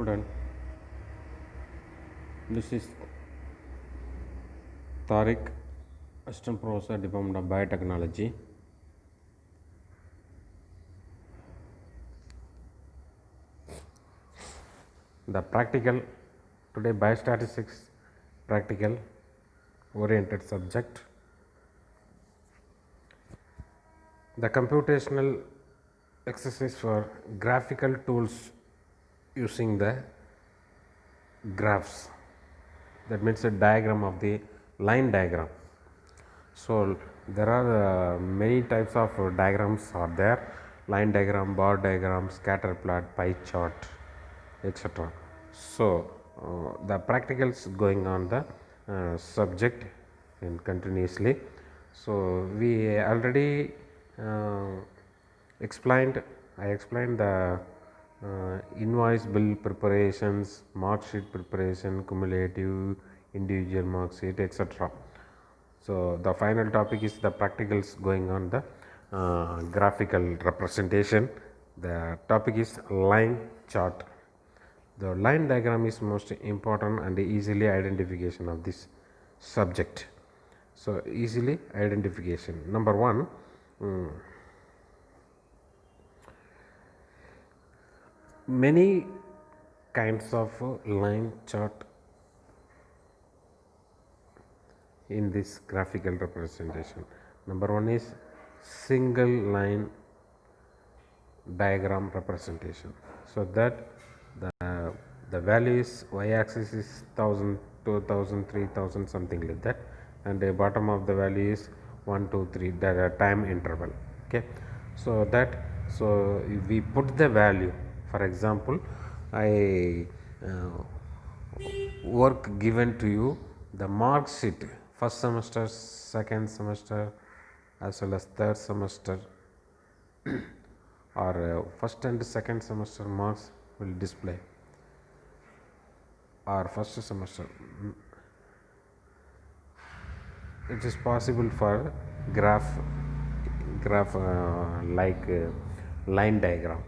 Student, this is Tariq, Assistant Professor, Department of Biotechnology. The practical, today biostatistics practical oriented subject. The computational exercise for graphical tools using the graphs. That means a diagram of the line diagram. So there are many types of diagrams are there: line diagram, bar diagram, scatter plot, pie chart, etc. So the practicals going on the subject and continuously. So we already uh, explained. I explained the invoice bill preparations, mark sheet preparation, cumulative, individual mark sheet, etc. So the final topic is the practicals going on the graphical representation. The topic is line chart. The line diagram is most important and easily identification of this subject. So easily identification. Number one, many kinds of line chart in this graphical representation. Number one is single line diagram representation. So that the value is y-axis is 1000, 2000, 3000, something like that, and the bottom of the value is 1, 2, 3, the time interval. Okay, so we put the value. For example, I work given to you the mark sheet, first semester, second semester, as well as third semester, or first and second semester marks will display, or first semester. It is possible for graph like line diagram.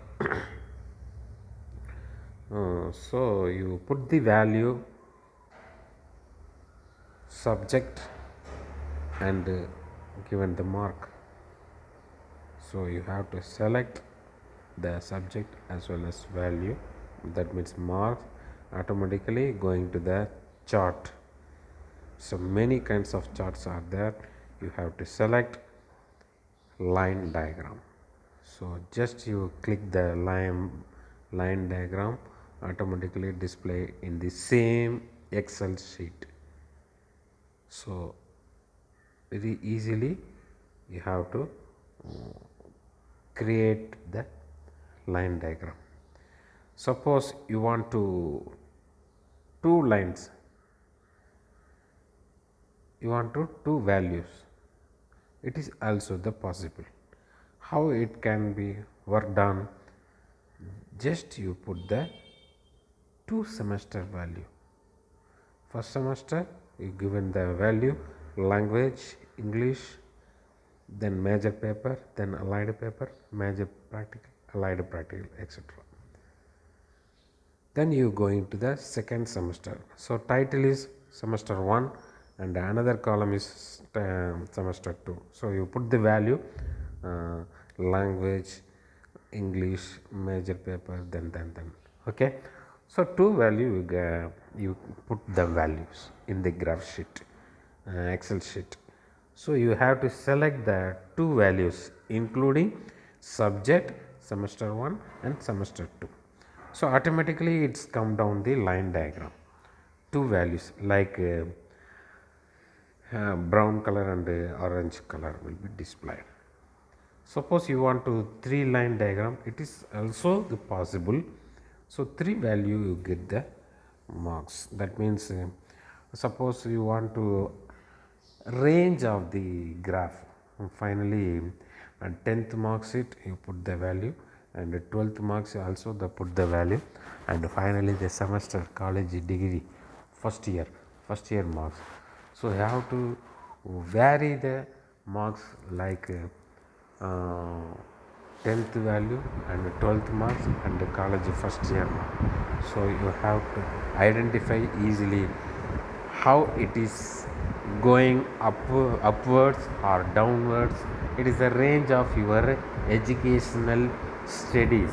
So you put the value, subject, and given the mark. So you have to select the subject as well as value, that means mark, automatically going to the chart. So many kinds of charts are there. You have to select line diagram. So just you click the line diagram, automatically display in the same Excel sheet. So very easily you have to create the line diagram. Suppose you want to two lines, you want to two values, it is also the possible. How it can be worked on? Just you put the two semester value. First semester you given the value language English, then major paper, then allied paper, major practical, allied practical, etc. Then you go into the second semester. So title is semester 1 and another column is semester 2. So you put the value language English, major paper, then. Okay. So two value you put the values in the graph sheet, Excel sheet. So you have to select the two values including subject semester 1 and semester 2. So automatically it's come down the line diagram. Two values like brown color and orange color will be displayed. Suppose you want to three line diagram, it is also the possible. So three value you get the marks. That means suppose you want to range of the graph. Finally, 10th mark sheet you put the value, and 12th marks also the put the value, and finally the semester college degree first year marks. So you have to vary the marks like 10th value and 12th marks and the college first year mark. So you have to identify easily how it is going upwards or downwards. It is a range of your educational studies,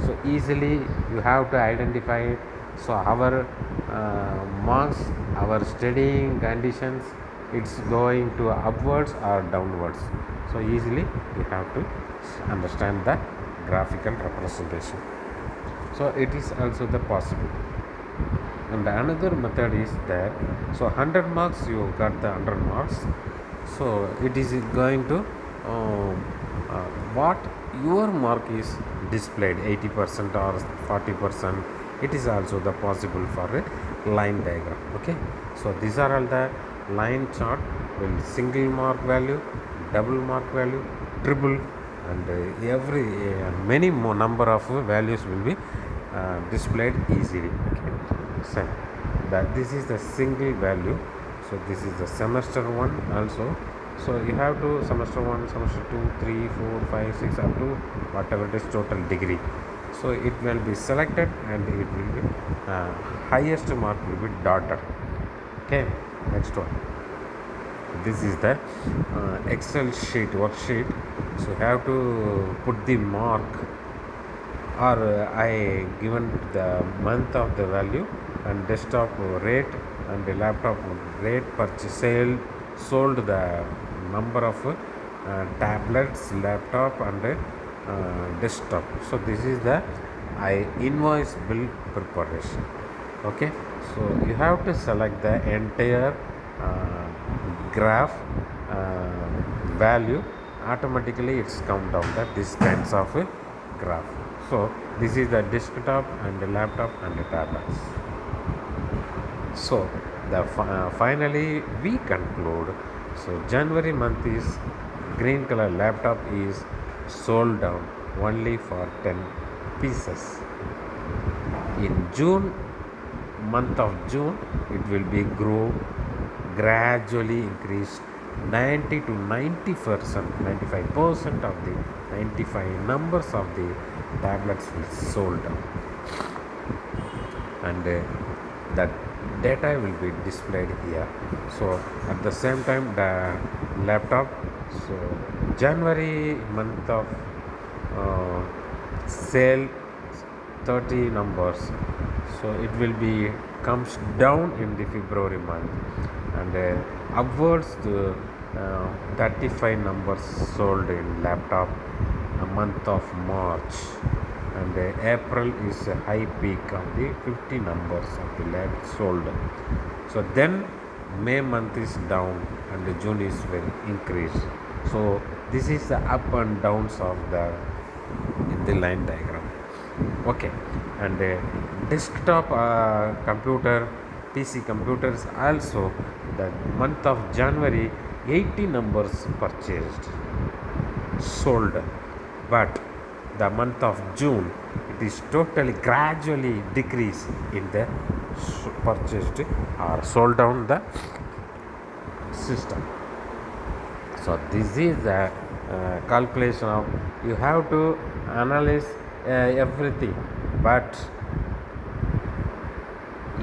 so easily you have to identify it. So our marks, our studying conditions, it's going to upwards or downwards, so easily you have to understand the graphical representation. So it is also the possible. And another method is that, so 100 marks you got the 100 marks, so it is going to what your mark is displayed 80% or 40%, it is also the possible for a line diagram. Okay, so these are all the line chart with single mark value, double mark value, triple, and every many more number of values will be displayed easily. Okay, so that this is the single value. So this is the semester 1 also. So you have to semester 1, semester 2, 3, 4, 5, 6 up to whatever it is total degree. So it will be selected and it will be highest mark will be dotted. Okay, next one. This is the Excel sheet, worksheet. So you have to put the mark, or I given the month of the value and desktop rate and the laptop rate, purchase, sale, sold, the number of tablets, laptop, and desktop. So this is the invoice bill preparation. Okay, so you have to select the entire graph value. Automatically it's come down that this kinds of graph. So this is the desktop and the laptop and the tablets. So the finally we conclude. So January month is green color laptop is sold down only for 10 pieces. In June, month of June, it will be grow gradually increased 90 to 90%, 95% of the 95 numbers of the tablets will sold out, and that data will be displayed here. So at the same time the laptop, so January month of sale 30 numbers, so it will be comes down in the February month, and upwards to 35 numbers sold in laptop a month of March, and April is a high peak of the 50 numbers of the lab sold. So then May month is down and June is very increased. So this is the up and downs of the in the line diagram. Okay, and desktop computer, PC computers also, the month of January 80 numbers purchased, sold, but the month of June it is totally gradually decrease in the purchased or sold down the system. So this is the calculation of, you have to analyze everything, but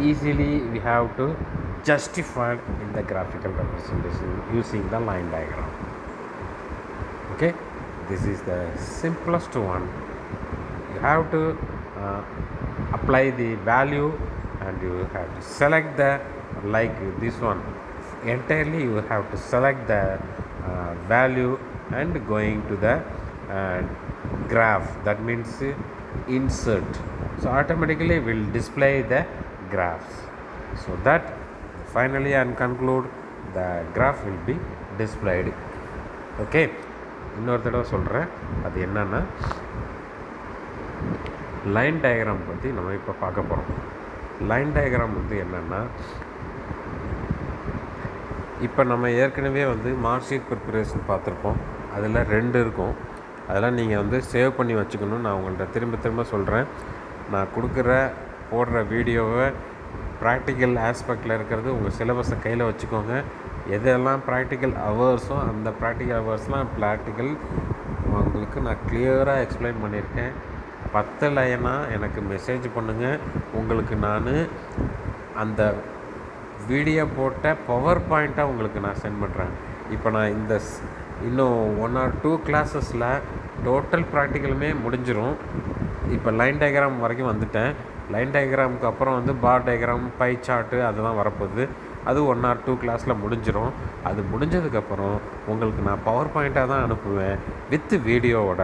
easily we have to justify in the graphical representation using the line diagram. Okay, this is the simplest one. You have to apply the value, and you have to select the, like this one entirely you have to select the value and going to the graph, that means insert. So automatically will display the graphs, so that finally and conclude the graph will be displayed. Okay, இன்னொரு தடவை சொல்கிறேன், அது என்னன்னா line diagram பற்றி நம்ம இப்போ பார்க்க போகிறோம். லைன் டயக்ராம் வந்து என்னென்னா, இப்போ நம்ம ஏற்கனவே வந்து மார்க் ஷீட் ப்ரிப்பரேஷன் பார்த்துருப்போம். அதில் 2 இருக்கும். அதெல்லாம் நீங்கள் வந்து சேவ் பண்ணி வச்சுக்கணும். நான் உங்கள்கிட்ட திரும்ப திரும்ப சொல்கிறேன், நான் கொடுக்குற போடுற வீடியோவை ப்ராக்டிக்கல் ஆஸ்பெக்டில் இருக்கிறது உங்கள் சிலபஸை கையில் வச்சுக்கோங்க. எதெல்லாம் ப்ராக்டிக்கல் ஹவர்ஸோ அந்த ப்ராக்டிக்கல் ஹவர்ஸ்லாம் ப்ராக்டிக்கல் உங்களுக்கு நான் கிளியராக எக்ஸ்பிளைன் பண்ணியிருக்கேன். பத்தலைன்னா எனக்கு மெசேஜ் பண்ணுங்கள். உங்களுக்கு நான் அந்த வீடியோ போட்ட பவர் பாயிண்ட்டாக உங்களுக்கு நான் சென்ட் பண்ணுறேன். இப்போ நான் இன்னும் 1 or 2 கிளாஸஸில் டோட்டல் ப்ராக்டிக்கலுமே முடிஞ்சிடும். இப்போ லைன் டயக்ராம் வரைக்கும் வந்துட்டேன். லைன் டயக்ராமுக்கு அப்புறம் வந்து பார் டயக்ராம், பை சார்ட்டு அதெல்லாம் வரப்போகுது. அது 1 or 2 கிளாஸில் முடிஞ்சிடும். அது முடிஞ்சதுக்கப்புறம் உங்களுக்கு நான் பவர் பாயிண்ட்டாக தான் அனுப்புவேன் வித் வீடியோவோட.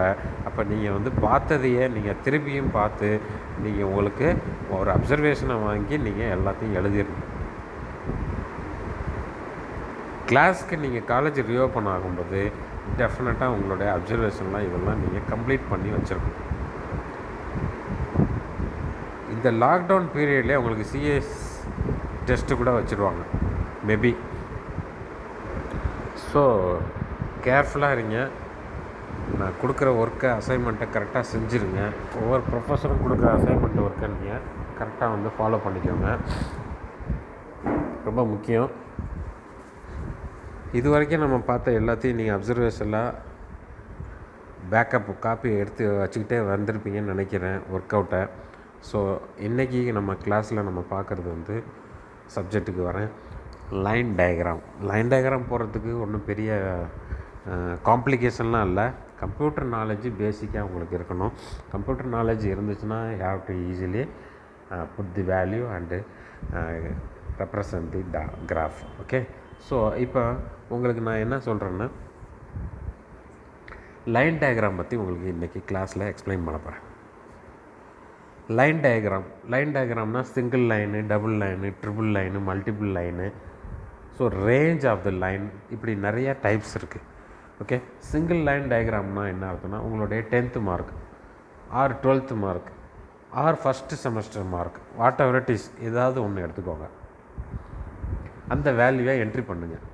அப்போ நீங்கள் வந்து பார்த்ததையே நீங்கள் திருப்பியும் பார்த்து நீங்கள் உங்களுக்கு ஒரு அப்சர்வேஷனை வாங்கி நீங்கள் எல்லாத்தையும் எழுதிடணும். கிளாஸ்க்கு நீங்கள் காலேஜ் ரீஓப்பன் ஆகும்போது டெஃபினட்டாக உங்களுடைய அப்சர்வேஷன்லாம் இதெல்லாம் நீங்கள் கம்ப்ளீட் பண்ணி வச்சுருக்கணும். இந்த லாக்டவுன் பீரியட்லேயே உங்களுக்கு சிஎஸ் டெஸ்ட்டு கூட வச்சுருவாங்க மேபி. ஸோ கேர்ஃபுல்லாக இருங்க. நான் கொடுக்குற ஒர்க்கை அசைன்மெண்ட்டை கரெக்டாக செஞ்சுருங்க. ஒவ்வொரு ப்ரொஃபஸரும் கொடுக்குற அசைன்மெண்ட் ஒர்க்கை நீங்கள் கரெக்டாக வந்து ஃபாலோ பண்ணிக்கோங்க. ரொம்ப முக்கியம். இது வரைக்கும் நம்ம பார்த்த எல்லாத்தையும் நீங்கள் அப்சர்வேஷனில் பேக்கப் காப்பி எடுத்து வச்சுக்கிட்டே வந்திருப்பீங்கன்னு நினைக்கிறேன் ஒர்க் அவுட்டை. ஸோ இன்றைக்கி நம்ம கிளாஸில் நம்ம பார்க்குறது வந்து சப்ஜெக்ட்டுக்கு வரேன், லைன் டயக்ராம். லைன் டயக்ராம் போகிறதுக்கு ஒன்றும் பெரிய காம்ப்ளிகேஷன்லாம் இல்லை. கம்ப்யூட்டர் நாலேஜ் பேசிக்காக உங்களுக்கு இருக்கணும். கம்ப்யூட்டர் நாலேஜ் இருந்துச்சுன்னா you have to easily put the value and represent the graph. Okay. So இப்போ உங்களுக்கு நான் என்ன சொல்கிறேன்னா, லைன் டயக்ராம் பற்றி உங்களுக்கு இன்றைக்கி கிளாஸில் எக்ஸ்பிளைன் பண்ண போகிறேன். லைன் டயக்ராம்னா single line, double line, triple line, multiple line. So range of the line இப்படி நிறையா டைப்ஸ் இருக்குது. ஓகே. சிங்கிள் லைன் டயக்ராம்னால் என்ன அர்த்தம்னா, உங்களுடைய 10th mark R 12th mark R first semester mark what ever it is, ஏதாவது ஒன்று எடுத்துக்கோங்க. அந்த வேல்யூவை என்ட்ரி பண்ணுங்கள்.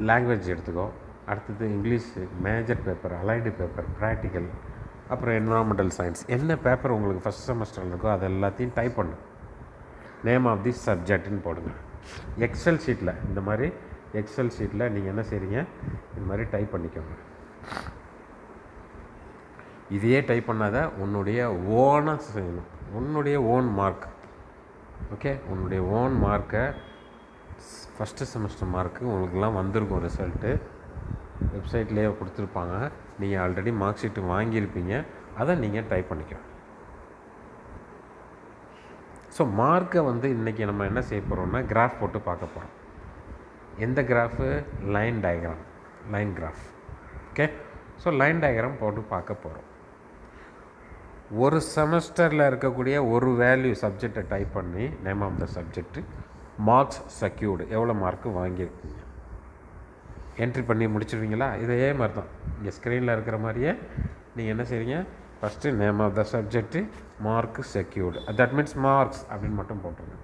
லாங்குவேஜ் எடுத்துக்கோ. அடுத்தது English major paper, allied paper, practical, அப்புறம் என்விரான்மெண்டல் சயின்ஸ். என்ன பேப்பர் உங்களுக்கு ஃபஸ்ட் செமஸ்டரில் இருக்கோ அது எல்லாத்தையும் டைப் பண்ணு. நேம் ஆஃப் தி சப்ஜெக்ட்னு போடுங்க. எக்ஸல் ஷீட்டில் இந்த மாதிரி எக்ஸல் ஷீட்டில் நீங்கள் என்ன செய்கிறீங்க, இந்த மாதிரி டைப் பண்ணிக்கோங்க. இதையே டைப் பண்ணாத, உன்னுடைய ஓனாக செய்யணும். உன்னுடைய ஓன் மார்க். ஓகே. உன்னுடைய ஓன் மார்க்கை ஃபஸ்ட்டு செமஸ்டர் மார்க்கு உங்களுக்குலாம் வந்திருக்கும் ரிசல்ட்டு. வெப்சைட்லேயே கொடுத்துருப்பாங்க. நீங்கள் ஆல்ரெடி மார்க் ஷீட்டு வாங்கியிருப்பீங்க. அதை நீங்கள் டைப் பண்ணிக்கலாம். ஸோ மார்க்கை வந்து இன்றைக்கி நம்ம என்ன செய்ய போகிறோம்னா, கிராஃப் போட்டு பார்க்க போகிறோம். எந்த graph? Line diagram, line graph. Okay. So line diagram போட்டு பார்க்க போகிறோம். ஒரு செமஸ்டரில் இருக்கக்கூடிய ஒரு வேல்யூ சப்ஜெக்டை டைப் பண்ணி name of the subject, marks secured, எவ்வளோ மார்க்கு வாங்கியிருக்கீங்க என்ட்ரி பண்ணி முடிச்சிடுவீங்களா? இதே மாதிரி தான் இங்கே ஸ்க்ரீனில் இருக்கிற மாதிரியே நீங்கள் என்ன செய்றீங்க, first name of the subject, mark secured, that means marks அப்படின்னு மட்டும் போட்டுருங்க.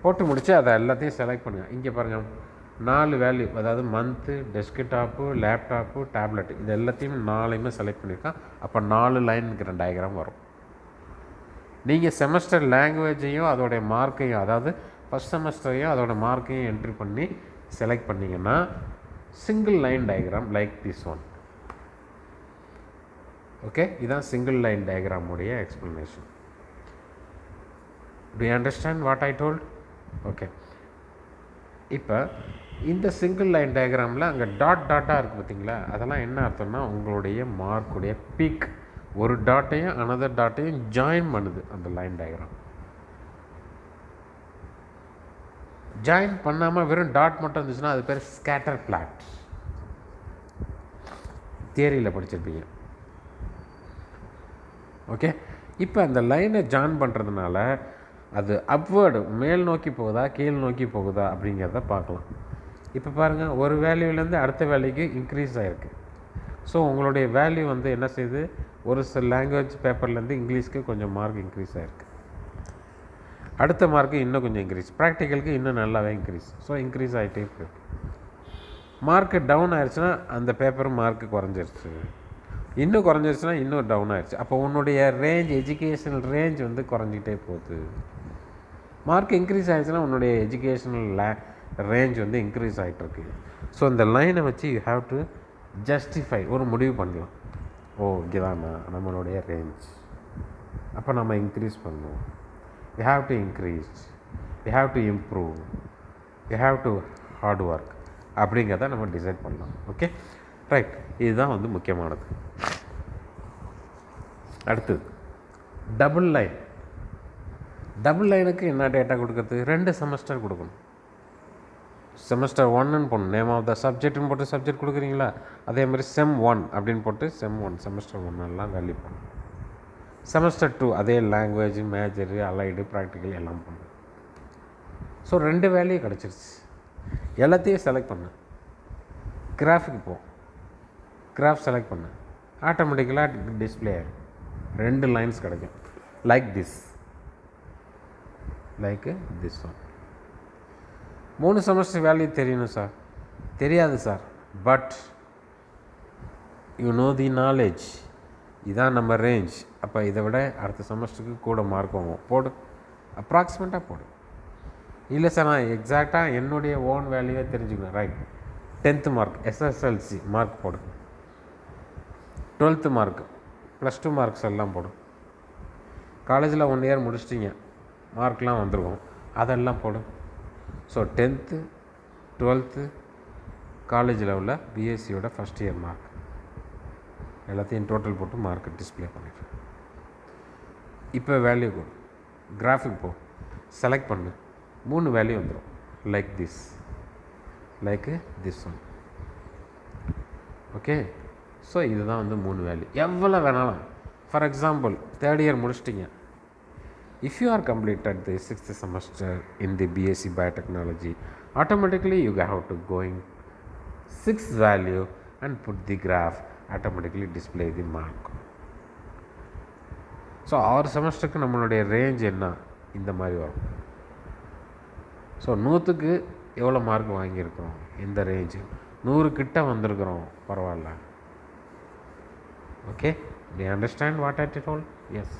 போட்டு முடித்து அதை எல்லாத்தையும் செலக்ட் பண்ணுங்கள். இங்கே பாருங்கள் 4 வேல்யூ, அதாவது மந்த்து, டெஸ்க்டாப்பு, லேப்டாப்பு, டேப்லெட்டு, இது எல்லாத்தையும் 4யுமே செலக்ட் பண்ணியிருக்கேன். அப்போ 4 லைனுங்கிற டயக்ராம் வரும். நீங்கள் செமஸ்டர் லாங்குவேஜையும் அதோடைய மார்க்கையும், அதாவது ஃபஸ்ட் செமஸ்டரையும் அதோட மார்க்கையும் என்ட்ரி பண்ணி செலக்ட் பண்ணிங்கன்னா single line diagram like this one. Okay. இதுதான் சிங்கிள் லைன் டயக்ராமுடைய explanation. Do you understand what I told? Okay. இப்போ இந்த சிங்கிள் லைன் டயக்ராமில் அங்கே டாட்டாக இருக்குது பார்த்தீங்களா, அதெல்லாம் என்ன அர்த்தம்னா உங்களுடைய மார்க்குடைய பீக். ஒரு டாட்டையும் அனதர் டாட்டையும் ஜாயின் பண்ணுது அந்த லைன் டயக்ராம். ஜாயின் பண்ணாமல் வெறும் டாட் மட்டும் இருந்துச்சுன்னா அது பேர் ஸ்கேட்டர் பிளாட். தியரியில் படிச்சிருப்பீங்க. ஓகே. இப்போ அந்த லைனை ஜாயின் பண்ணுறதுனால அது அப்வேர்டு, மேல் நோக்கி போகுதா கீழ் நோக்கி போகுதா அப்படிங்கிறத பார்க்கலாம். இப்போ பாருங்கள், ஒரு வேல்யூலேருந்து அடுத்த வேல்யூக்கு இன்க்ரீஸ் ஆகிருக்கு. ஸோ உங்களுடைய வேல்யூ வந்து என்ன செய்யுது, ஒரு சில லாங்குவேஜ் பேப்பர்லேருந்து இங்கிலீஷ்க்கு கொஞ்சம் மார்க் இன்க்ரீஸ் ஆகிருக்கு. அடுத்த மார்க்கு இன்னும் கொஞ்சம் இன்க்ரீஸ், ப்ராக்டிக்கலுக்கு இன்னும் நல்லாவே இன்க்ரீஸ். ஸோ இன்க்ரீஸ் ஆகிட்டே போயிருக்கு. மார்க்கு டவுன் ஆயிடுச்சுன்னா அந்த பேப்பர் மார்க்கு குறைஞ்சிருச்சு, இன்னும் குறைஞ்சிருச்சுன்னா இன்னும் டவுன் ஆகிடுச்சு. அப்போ உன்னுடைய ரேஞ்ச், எஜுகேஷனல் ரேஞ்ச் வந்து குறைஞ்சிக்கிட்டே போகுது. மார்க் இன்க்ரீஸ் ஆகிடுச்சுன்னா உன்னுடைய எஜுகேஷனல் ரேஞ்ச் வந்து இன்க்ரீஸ் ஆகிட்டுருக்கு. ஸோ இந்த லைனை வச்சு யூ ஹாவ் டு ஜஸ்டிஃபை, ஒரு முடிவு பண்ணலாம். ஓ இங்கே தானா நம்மளுடைய ரேஞ்ச், அப்போ நம்ம இன்க்ரீஸ் பண்ணுவோம். You have to increase, you have to improve, you have to hard work அப்படிங்கிறத நம்ம டிசைட் பண்ணலாம். ஓகே ரைட், இதுதான் வந்து முக்கியமானது. அடுத்தது டபுள் லைன். டபுள் லைனுக்கு என்ன டேட்டா கொடுக்குறது? 2 செமஸ்டர் கொடுக்கணும். செமஸ்டர் 1ன்னு போடணும், நேம் ஆஃப் த சப்ஜெக்ட்னு போட்டு சப்ஜெக்ட் கொடுக்குறீங்களா, அதே மாதிரி செம் 1 அப்படின்னு போட்டு செம் 1 செமஸ்டர் 1 வேல்யூ பண்ணணும். செமஸ்டர் 2 அதே லாங்குவேஜ், மேஜரு, அலைடு, ப்ராக்டிக்கல் எல்லாம் பண்ணணும். ஸோ 2 வேல்யூ கிடச்சிருச்சு. எல்லாத்தையும் செலக்ட் பண்ணு, கிராஃபுக்கு போ, கிராஃப் செலக்ட் பண்ணு, ஆட்டோமேட்டிக்கலாக டிஸ்பிளே ஆகிடும். 2 லைன்ஸ் கிடைக்கும். Like this one. 3 semester value தெரியணும் சார். தெரியாது sir, but you know the knowledge. இதான் நம்ம ரேஞ்ச். அப்போ இதை விட அடுத்த செமஸ்டருக்கு கூட மார்க் வாங்குவோம், போடு, அப்ராக்சிமேட்டாக போடு. இல்லை சார் நான் எக்ஸாக்டாக என்னுடைய ஓன் வேல்யூவே தெரிஞ்சுக்கணும், right. 10th mark SSLC mark போடு, 12th மார்க், +2 மார்க்ஸ் எல்லாம் போடும். காலேஜில் 1 இயர் முடிச்சிட்டிங்க, மார்க்லாம் வந்துருக்கும், அதெல்லாம் போடும். ஸோ 10th 12th காலேஜ் லெவலில் பிஎஸ்சியோட ஃபஸ்ட் இயர் மார்க் எல்லாத்தையும் டோட்டல் போட்டு மார்க்கை டிஸ்பிளே பண்ணிடுறேன். இப்போ வேல்யூ கொடு, கிராஃபிக் போ, செலக்ட் பண்ணு, 3 வேல்யூ வந்துடும். Like this one. Okay, so இதுதான் வந்து 3 வேல்யூ. எவ்வளோ வேணாலும், ஃபார் எக்ஸாம்பிள் 3rd இயர் முடிச்சிட்டிங்க, if you are completed the 6th semester in the BSc Biotechnology, automatically you have to going 6th value and put the graph, automatically display the mark. So 6 செமஸ்டருக்கு நம்மளுடைய range என்ன இந்த மாதிரி வரும். So 100க்கு எவ்வளோ mark வாங்கியிருக்கிறோம், இந்த range 100 கிட்ட வந்திருக்கிறோம், பரவாயில்ல. Okay, do you understand what I told? Yes,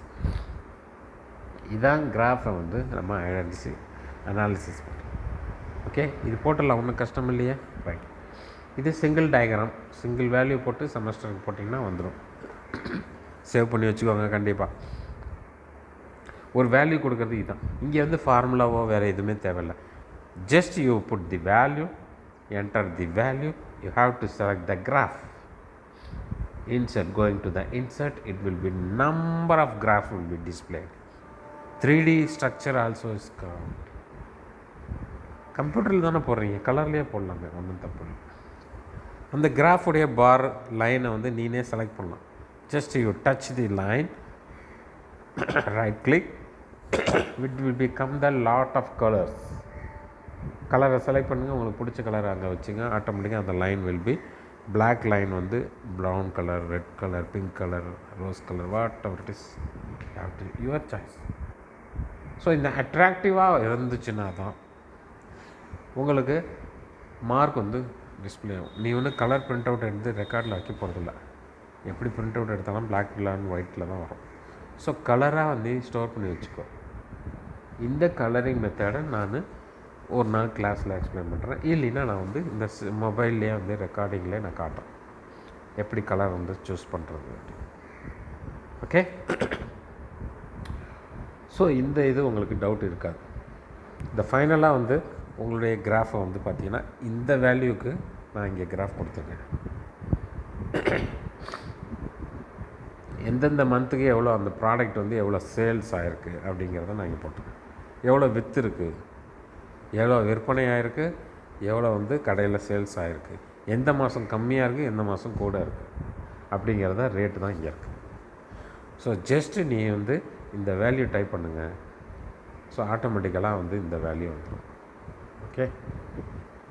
இதான் கிராஃபை வந்து நம்ம அனாலிசிஸ் பண்ணுறோம். ஓகே, இது போட்டுடலாம், ஒன்றும் கஷ்டம் இல்லையே, ரைட். இது சிங்கிள் டயக்ராம், சிங்கிள் வேல்யூ போட்டு செமஸ்டருக்கு போட்டிங்கன்னா வந்துடும். சேவ் பண்ணி வச்சுக்கோங்க. கண்டிப்பாக ஒரு வேல்யூ கொடுக்குறது இதுதான். இங்கே வந்து ஃபார்முலாவோ வேறு எதுவுமே தேவையில்லை. Just you put the value, enter the value, you have to select the graph, insert, going to the insert, it will be number of graph will be displayed. 3D structure also is covered. கம்ப்யூட்டரில் தானே போடுறீங்க, கலர்லேயே போடலாமே, ஒன்றும் தப்பு இல்லை. அந்த கிராஃபுடைய பார் லைனை வந்து நீனே செலக்ட் பண்ணலாம். Just you touch the line, right click, it will become the lot of colours. கலரை செலக்ட் பண்ணுங்கள், உங்களுக்கு பிடிச்ச கலரை அங்கே வச்சுங்க, ஆட்டோமேட்டிக்காக அந்த line will be black line வந்து brown colour, red colour, pink colour, rose colour, whatever it is, your choice. So இந்த அட்ராக்டிவாக இருந்துச்சுன்னா தான் உங்களுக்கு மார்க் வந்து டிஸ்பிளே ஆகும். நீ வந்து கலர் பிரிண்ட் அவுட் எடுத்து ரெக்கார்டில் வைக்க போகிறதில்ல, எப்படி பிரிண்ட் அவுட் எடுத்தாலும் பிளாக் அண்ட் ஒயிட்டில் தான் வரும். ஸோ கலராக வந்து ஸ்டோர் பண்ணி வச்சுக்கோ. இந்த கலரிங் மெத்தடை நான் ஒரு நாள் கிளாஸில் எக்ஸ்பிளைன் பண்ணுறேன். இல்லைன்னா நான் வந்து இந்த மொபைல்லையே வந்து ரெக்கார்டிங்லேயே நான் காட்டுறேன் எப்படி கலர் வந்து சூஸ் பண்ணுறது. ஓகே, ஸோ இந்த இது உங்களுக்கு டவுட் இருக்காது. இந்த ஃபைனலாக வந்து உங்களுடைய கிராஃபை வந்து பார்த்திங்கன்னா இந்த வேல்யூக்கு நான் இங்கே கிராஃப் கொடுத்துருக்கேன். எந்தெந்த மந்த்துக்கு எவ்வளோ அந்த ப்ராடக்ட் வந்து எவ்வளோ சேல்ஸ் ஆகிருக்கு அப்படிங்கிறத நான் இங்கே போட்டிருக்கேன். எவ்வளோ விற்று இருக்குது, எவ்வளோ விற்பனை ஆகிருக்கு, எவ்வளோ வந்து கடையில் சேல்ஸ் ஆகிருக்கு, எந்த மாதம் கம்மியாக இருக்குது, எந்த மாதம் கூட இருக்குது அப்படிங்கிறத ரேட்டு தான் இங்கே இருக்குது. ஸோ ஜஸ்ட்டு நீ வந்து இந்த வேல்யூ டைப் பண்ணுங்கள். ஸோ ஆட்டோமேட்டிக்கலாக வந்து இந்த வேல்யூ வந்துடும். ஓகே,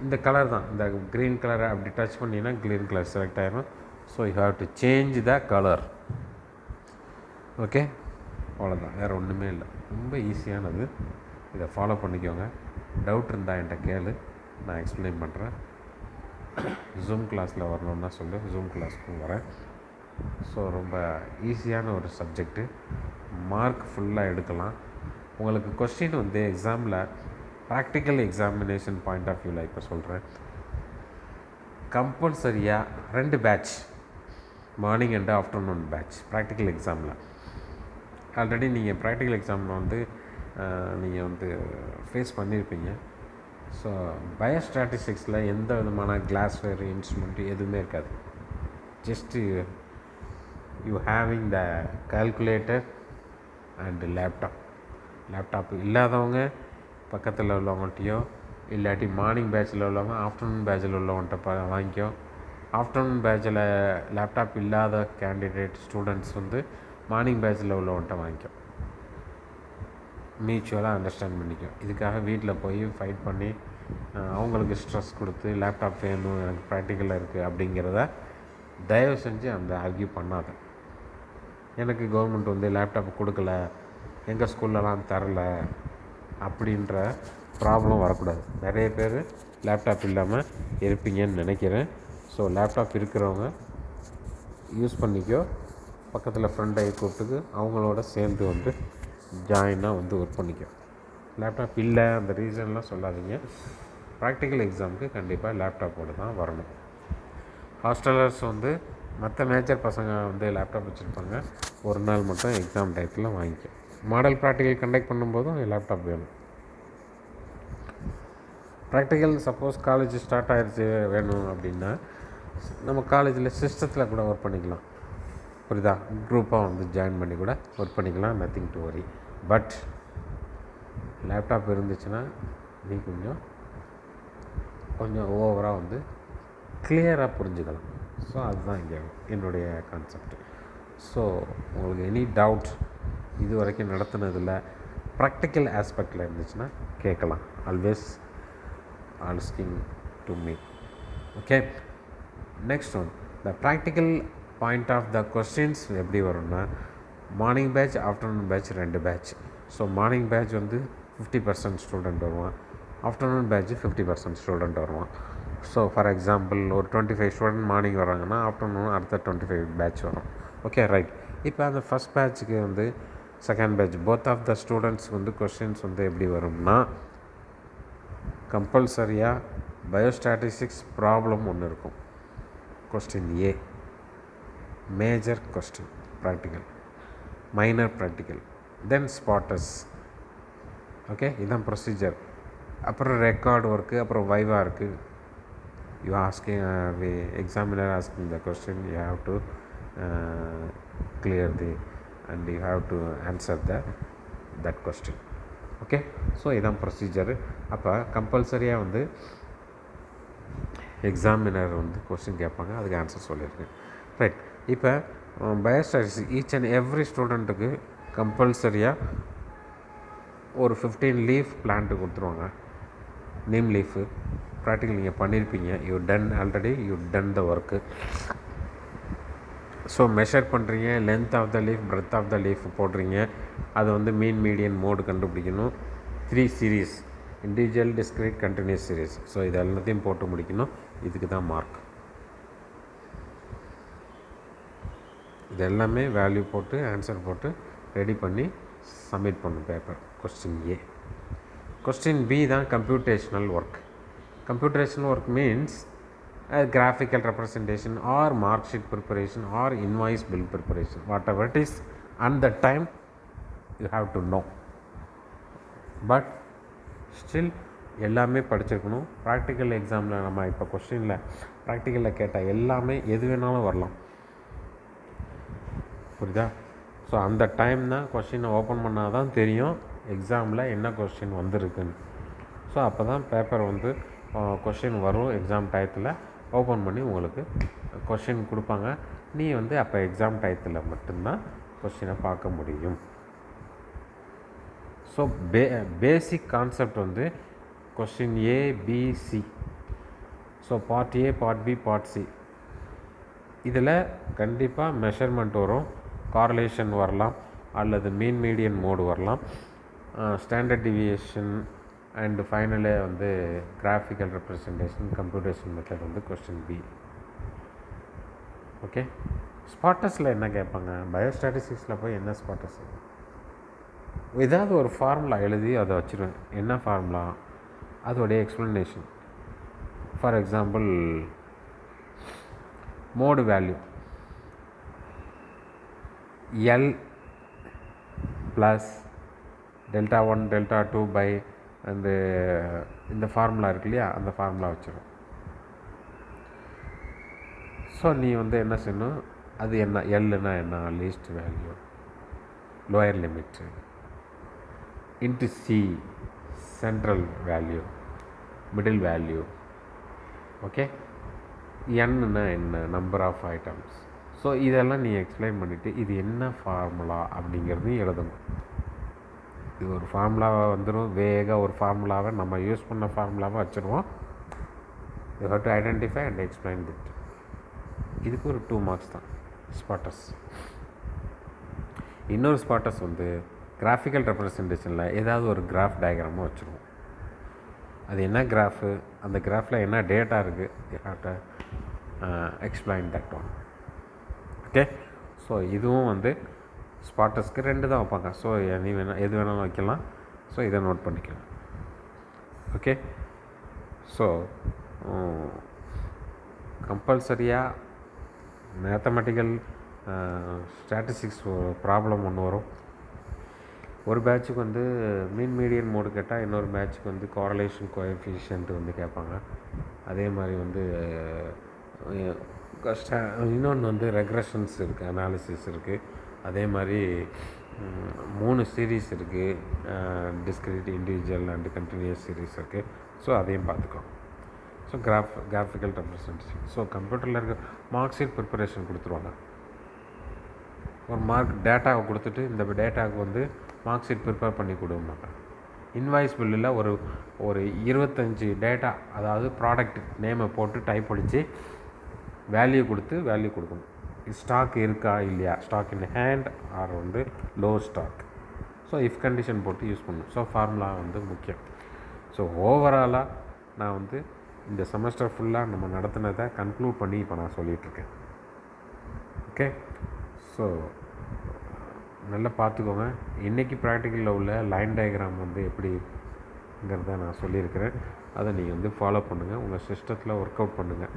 இந்த கலர் தான், இந்த க்ரீன் கலரை அப்படி டச் பண்ணிங்கன்னா க்ரீன் கலர் செலக்ட் ஆகிடும். So you have to change the colour. Okay, அவ்வளோதான், வேறு ஒன்றுமே இல்லை. ரொம்ப ஈஸியானது, இதை ஃபாலோ பண்ணிக்கோங்க. டவுட் இருந்தால் என்கிட்ட கேளு, நான் எக்ஸ்பிளைன் பண்ணுறேன். ஜூம் கிளாஸில் வரணுன்னா சொல்லு, ஜூம் கிளாஸுக்கும் வரேன். ஸோ ரொம்ப ஈஸியான ஒரு சப்ஜெக்ட்டு, மார்க் ஃபுல்லாக எடுக்கலாம். உங்களுக்கு கொஸ்டின் வந்து எக்ஸாமில் ப்ராக்டிக்கல் எக்ஸாமினேஷன் பாயிண்ட் ஆஃப் வியூவில் இப்போ சொல்கிறேன். கம்பல்சரியாக 2 batch morning and afternoon batch practical எக்ஸாமில். ஆல்ரெடி நீங்கள் ப்ராக்டிக்கல் எக்ஸாமில் வந்து நீங்கள் வந்து ஃபேஸ் பண்ணியிருப்பீங்க. ஸோ பயோஸ்டாட்டிஸ்டிக்ஸில் எந்த விதமான கிளாஸ்வேர் இன்ஸ்ட்ருமெண்ட்டு எதுவுமே இருக்காது. Just you having the calculator and laptop இல்லாதவங்க பக்கத்தில் உள்ளவங்கள்ட்டையோ இல்லாட்டி மார்னிங் பேட்சில் உள்ளவங்க ஆஃப்டர்நூன் பேட்சில் உள்ளவங்கள்ட்ட வாங்கிக்கோ. ஆஃப்டர்நூன் பேட்சில் லேப்டாப் இல்லாத கேண்டிடேட் ஸ்டூடெண்ட்ஸ் வந்து மார்னிங் பேட்சில் உள்ளவன்ட்ட வாங்கிக்கோ. மியூச்சுவலாக அண்டர்ஸ்டாண்ட் பண்ணிக்கும். இதுக்காக வீட்டில் போய் ஃபைட் பண்ணி அவங்களுக்கு ஸ்ட்ரெஸ் கொடுத்து லேப்டாப் வேணும் எனக்கு ப்ராக்டிக்கலாக இருக்குது அப்படிங்கிறத தயவு செஞ்சு அந்த ஆர்கியூ பண்ணாத. எனக்கு கவர்மெண்ட் வந்து லேப்டாப் கொடுக்கல, எங்கள் ஸ்கூல்லலாம் தரல அப்படின்ற ப்ராப்ளம் வரக்கூடாது. நிறைய பேர் லேப்டாப் இல்லாமல் இருப்பீங்கன்னு நினைக்கிறேன். ஸோ லேப்டாப் இருக்கிறவங்க யூஸ் பண்ணிக்கோ. பக்கத்தில் ஃப்ரெண்டை கூப்பிட்டு அவங்களோட சேர்ந்து வந்து ஜாயினாக வந்து ஒர்க் பண்ணிக்கோ. லேப்டாப் இல்லை அந்த ரீசன்லாம் சொல்லாதீங்க. ப்ராக்டிக்கல் எக்ஸாமுக்கு கண்டிப்பாக லேப்டாப்போடு தான் வரணும். ஹாஸ்டலர்ஸ் வந்து மற்ற மேஜர் பசங்க வந்து லேப்டாப் வச்சுருப்பாங்க. ஒரு நாள் மட்டும் எக்ஸாம் டயத்தில் வாங்கிக்கோ. மாடல் ப்ராக்டிக்கல் கண்டக்ட் பண்ணும்போதும் லேப்டாப் வேணும். ப்ராக்டிக்கல் சப்போஸ் காலேஜ் ஸ்டார்ட் ஆகிடுச்சு வேணும் அப்படின்னா நம்ம காலேஜில் சிஸ்டத்தில் கூட ஒர்க் பண்ணிக்கலாம். புரியுதா? குரூப்பாக வந்து ஜாயின் பண்ணி கூட ஒர்க் பண்ணிக்கலாம். Nothing to worry. But laptop இருந்துச்சுன்னா நீ கொஞ்சம் ஓவராக வந்து கிளியராக புரிஞ்சுக்கலாம். ஸோ அதுதான் இங்கே என்னுடைய கான்செப்ட். ஸோ உங்களுக்கு எனி டவுட் இது வரைக்கும் நடத்துனதில் ப்ராக்டிக்கல் ஆஸ்பெக்டில் இருந்துச்சுன்னா கேட்கலாம். Always asking to me. Okay, next one the practical point of the questions எப்படி வரும்னா morning batch afternoon batch 2 batch. So morning batch வந்து 50% ஸ்டூடெண்ட் வருவான், ஆஃப்டர்நூன் பேட்ச் 50% ஸ்டூடெண்ட் வருவான். ஸோ ஃபார் எக்ஸாம்பிள் ஒரு 25 ஸ்டூடெண்ட் மார்னிங் வராங்கன்னா ஆஃப்டர்நூன் அடுத்த 25 batch வரும். Okay, right. இப்போ அந்த ஃபஸ்ட் பேட்சுக்கு வந்து second batch both of the students வந்து கொஸ்டின்ஸ் வந்து எப்படி வரும்னா கம்பல்சரியாக பயோஸ்டாட்டிஸ்டிக்ஸ் ப்ராப்ளம் ஒன்று இருக்கும். Question A major question practical, minor practical, then spots. Okay, இதுதான் ப்ரொசீஜர். அப்புறம் ரெக்கார்டு ஒர்க்கு, அப்புறம் வைவா இருக்குது. You asking examiner asking the question, you have to clear the and you have to answer that question. Okay, so இதுதான் procedure. அப்போ கம்பல்சரியாக வந்து examiner வந்து question கேட்பாங்க, அதுக்கு ஆன்சர் சொல்லியிருக்கேன். ரைட். இப்போ பயோஸ்டாட்டிஸ்டிக்ஸ் ஈச் அண்ட் எவ்ரி ஸ்டூடெண்ட்டுக்கு கம்பல்சரியாக ஒரு 15 லீஃப் பிளான்ட்டு கொடுத்துருவாங்க. நேம் லீஃபு ப்ராக்டிக்கல் நீங்கள் பண்ணியிருப்பீங்க. You done already, you done the work. So measure பண்ணுறீங்க, length of the leaf, breadth of the leaf போடுறீங்க. அது வந்து மீன் மீடியன் மோடு கண்டுபிடிக்கணும். 3 series, individual, discrete, continuous series. So இது எல்லாத்தையும் போட்டு முடிக்கணும். இதுக்கு தான் மார்க். இது எல்லாமே வேல்யூ போட்டு ஆன்சர் போட்டு ரெடி பண்ணி சப்மிட் பண்ணும் paper. Question A. Question B தான் computational work. Computational work means graphical representation or mark sheet preparation or invoice bill preparation, whatever it is, and the time you have to know. But still எல்லாமே படிச்சிருக்கணும். Practical எக்ஸாமில் நம்ம இப்போ கொஸ்டினில் ப்ராக்டிக்கலில் கேட்டால் எல்லாமே எது வேணாலும் வரலாம். புரியுதா? ஸோ அந்த டைம் தான் கொஸ்டினை ஓப்பன் பண்ணால் தான் தெரியும் எக்ஸாமில் என்ன கொஸ்டின் வந்திருக்குன்னு. ஸோ அப்போ தான் பேப்பர் வந்து கொஸ்டின் வரும். எக்ஸாம் டயத்தில் ஓப்பன் பண்ணி உங்களுக்கு கொஸ்டின் கொடுப்பாங்க. நீ வந்து அப்போ எக்ஸாம் டயத்தில் மட்டும்தான் கொஸ்டினை பார்க்க முடியும். ஸோ பேசிக் கான்செப்ட் வந்து question A, B, C. So part A, part B, part C. இதில் கண்டிப்பாக மெஷர்மெண்ட் வரும், கார்லேஷன் வரலாம், அல்லது மீன் மீடியன் மோடு வரலாம், ஸ்டாண்டர்ட் டிவியேஷன் அண்டு ஃபைனலே வந்து கிராஃபிக்கல் ரெப்ரசன்டேஷன், கம்ப்யூட்டேஷன் மெத்தட் வந்து கொஸ்டின் பி. ஓகே, ஸ்பாட்டஸில் என்ன கேட்பாங்க? பயோஸ்டாட்டிஸ்டிக்ஸில் போய் என்ன ஸ்பாட்டஸ், ஏதாவது ஒரு ஃபார்முலா எழுதி அதை வச்சுருவேன். என்ன ஃபார்முலா, அதோடைய explanation. For example mode value L plus delta 1 delta 2 by அந்த இந்த ஃபார்முலா இருக்கு இல்லையா, அந்த ஃபார்முலா வச்சிடும். ஸோ நீ வந்து என்ன செய்யணும், அது என்ன எல்லுன்னா என்ன, least value lower limit into C central value middle value. Okay, என்னன்னா என்ன, நம்பர் ஆஃப் ஐட்டம்ஸ். ஸோ இதெல்லாம் நீ எக்ஸ்பிளைன் பண்ணிவிட்டு இது என்ன ஃபார்முலா அப்படிங்கிறதையும் எழுதணும். இது ஒரு ஃபார்முலாவை வந்துடும், வேகாக ஒரு ஃபார்முலாவை நம்ம யூஸ் பண்ண ஃபார்முலாவை வச்சுருவோம். You have to identify and explain it. இதுக்கு ஒரு 2 மார்க்ஸ் தான் ஸ்பாட்டஸ். இன்னொரு ஸ்பாட்டஸ் வந்து கிராஃபிக்கல் ரெப்ரசன்டேஷனில் ஏதாவது ஒரு கிராஃப் டயக்ராமாக வச்சுருவோம். அது என்ன கிராஃபு, அந்த கிராஃபில் என்ன டேட்டா இருக்குது, you have to explain that one. Okay, so இதுவும் வந்து ஸ்பாட்டஸ்க்கு 2 தான் வைப்பாங்க. ஸோ நீ வேணால் எது வேணாலும் வைக்கலாம். ஸோ இதை நோட் பண்ணிக்கலாம். ஓகே, ஸோ கம்பல்சரியாக மேத்தமெட்டிக்கல் ஸ்டாட்டிஸ்டிக்ஸ் ப்ராப்ளம் ஒன்று வரும். ஒரு பேட்சுக்கு வந்து மீன் மீடியன் மோடு கேட்டால், இன்னொரு பேட்சுக்கு வந்து கோரலேஷன் கோஎஃபிஷியன்ட் வந்து கேட்பாங்க. அதே மாதிரி வந்து இன்னொன்று வந்து ரெக்ரெஷன்ஸ் இருக்குது, அனாலிசிஸ் இருக்குது. அதே மாதிரி 3 சீரீஸ் இருக்குது, discrete, individual and continuous series இருக்குது. ஸோ அதையும் பார்த்துக்கோ. So graphical representation. ஸோ கம்ப்யூட்டரில் இருக்க மார்க் ஷீட் ப்ரிப்பரேஷன் கொடுத்துருவாங்க. ஒரு மார்க் டேட்டாவை கொடுத்துட்டு இந்த டேட்டாவுக்கு வந்து மார்க் ஷீட் ப்ரிப்பேர் பண்ணி கொடுப்பாங்க. இன்வாய்ஸ் பில்லில் ஒரு 25 டேட்டா, அதாவது ப்ராடக்ட் நேமை போட்டு டைப் அடித்து வேல்யூ கொடுக்கணும். ஸ்டாக் இருக்கா இல்லையா, ஸ்டாக் இன் ஹேண்ட் ஆர் வந்து low stock. So if condition போட்டு யூஸ் பண்ணணும். ஸோ ஃபார்முலா வந்து முக்கியம். ஸோ ஓவராலாக நான் வந்து இந்த செமஸ்டர் ஃபுல்லாக நம்ம நடத்தினதை கன்க்ளூட் பண்ணி இப்போ நான் சொல்லிகிட்ருக்கேன். ஓகே, ஸோ நல்லா பார்த்துக்கோங்க. இன்றைக்கி ப்ராக்டிக்கலில் உள்ள லைன் டயக்ராம் வந்து எப்படிங்கிறத நான் சொல்லியிருக்கிறேன். அதை நீங்கள் வந்து ஃபாலோ பண்ணுங்கள், உங்கள் சிஸ்டத்தில் ஒர்க் அவுட் பண்ணுங்கள்.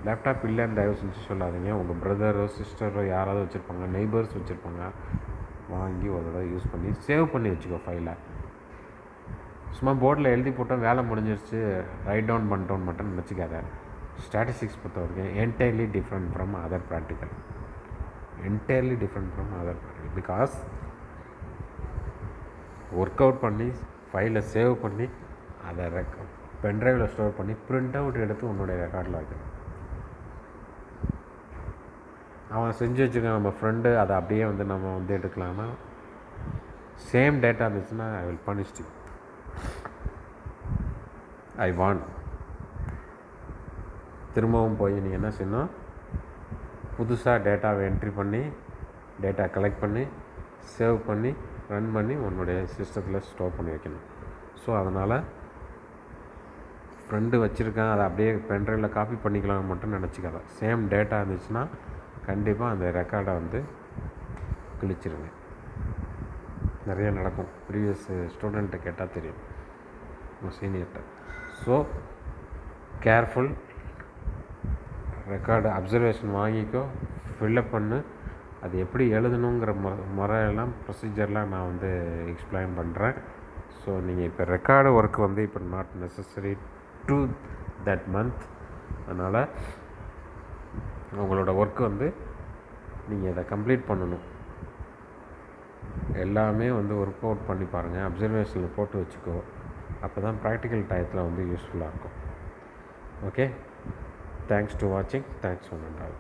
லேப்டாப் இல்லைன்னு தயவு செஞ்சு சொல்லாதீங்க. உங்கள் பிரதரோ சிஸ்டரோ யாராவது வச்சுருப்பாங்க, நெய்பர்ஸ் வச்சுருப்பாங்க, வாங்கி ஒரு தடவை யூஸ் பண்ணி சேவ் பண்ணி வச்சுக்கோ ஃபைலை. சும்மா போர்டில் எழுதி போட்டால் வேலை முடிஞ்சிருச்சு, ரைட் டவுன் பண்ணிட்டோன்னு மட்டும் நினச்சிக்காத. ஸ்டாட்டிஸ்டிக்ஸ் பொறுத்த வரைக்கும் entirely different from other practical. entirely different from other practical, because work out பண்ணி ஃபைலை சேவ் பண்ணி அதை பென்ட்ரைவில் ஸ்டோர் பண்ணி பிரிண்ட் அவுட் எடுத்து உன்னுடைய ரெக்கார்டில் வைக்கணும். அவன் செஞ்சு வச்சுருக்கான் நம்ம ஃப்ரெண்டு, அதை அப்படியே வந்து நம்ம வந்து எடுக்கலாம்னா சேம் டேட்டா இருந்துச்சுன்னா I will punish you. I want திரும்பவும் போய் நீ என்ன செய்யணும், புதுசாக டேட்டாவை என்ட்ரி பண்ணி டேட்டா கலெக்ட் பண்ணி சேவ் பண்ணி ரன் பண்ணி உன்னுடைய சிஸ்டத்தில் ஸ்டோர் பண்ணி வைக்கணும். ஸோ அதனால் ஃப்ரெண்டு வச்சுருக்கேன் அதை அப்படியே பென்ட்ரைவில் காப்பி பண்ணிக்கலாம்னு மட்டும் நினச்சிக்காத. சேம் டேட்டா இருந்துச்சுன்னா கண்டிப்பாக அந்த ரெக்கார்டை வந்து கிழிச்சிருங்க. நிறைய நடக்கும். ப்ரீவியஸ் ஸ்டூடெண்ட்டை கேட்டால் தெரியும், உங்கள் சீனியர்கிட்ட. So careful. ரெக்கார்டு அப்சர்வேஷன் வாங்கிக்கோ, ஃபில்லப் பண்ணு. அது எப்படி எழுதணுங்கிற முறையெல்லாம் ப்ரொசீஜர்லாம் நான் வந்து எக்ஸ்பிளைன் பண்ணுறேன். ஸோ நீங்கள் இப்போ ரெக்கார்டு ஒர்க் வந்து இப்போ not necessary to that month. அதனால் உங்களோட ஒர்க்கு வந்து நீங்கள் இதை கம்ப்ளீட் பண்ணணும். எல்லாமே வந்து ஒர்க் அவுட் பண்ணி பாருங்கள், அப்சர்வேஷனில் போட்டு வச்சுக்கோ. அப்போ தான் ப்ராக்டிக்கல் டயத்தில் வந்து யூஸ்ஃபுல்லாக இருக்கும். ஓகே, தேங்க்ஸ் டு வாட்சிங். Thanks one and all.